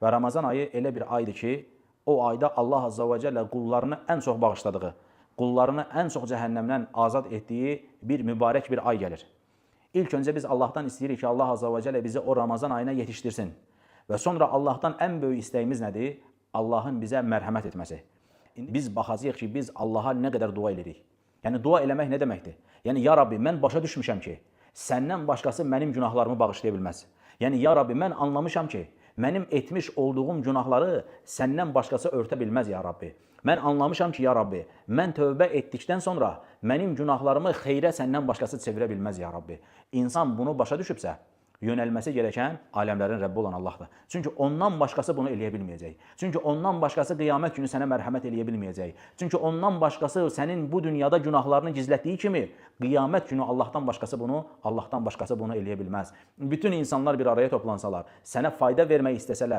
Və Ramazan ayı elə bir aydır ki, o ayda Allah Azza və Cəllə qullarını ən çox bağışladığı, qullarını ən çox cəhənnəmdən azad etdiyi bir mübarək bir ay gəlir. İlk öncə biz Allahdan istəyirik ki, Allah Azza və Cəllə bizi o Ramazan ayına yetişdirsin. Və sonra Allahdan ən böyük istəyimiz nədir? Allahın bizə mərhəmət etməsi. İndi biz baxacağıq ki, biz Allaha nə qədər dua edirik. Yəni, dua eləmək nə deməkdir? Yəni, ya Rabbi, mən başa düşmüşəm ki, səndən başqası mənim günahlarımı bağışlaya bilməz. Yəni, ya Rabbi, mən anlamışam ki, mənim etmiş olduğum günahları səndən başqası örtə bilməz, ya Rabbi. Mən anlamışam ki, ya Rabbi, mən tövbə etdikdən sonra mənim günahlarımı xeyrə səndən başqası çevirə bilməz, ya Rabbi. İnsan bunu başa düşübsə, yönəlməsi gerəkən aləmlərin Rəbbi olan Allahdır. Çünki ondan başqası bunu eləyə bilməyəcək. Çünki ondan başqası qiyamət günü sənə mərhəmət eləyə bilməyəcək. Çünki ondan başqası sənin bu dünyada günahlarını gizlətdiyi kimi, qiyamət günü Allahdan başqası bunu eləyə bilməz. Bütün insanlar bir araya toplansalar, sənə fayda vermək istəsələr,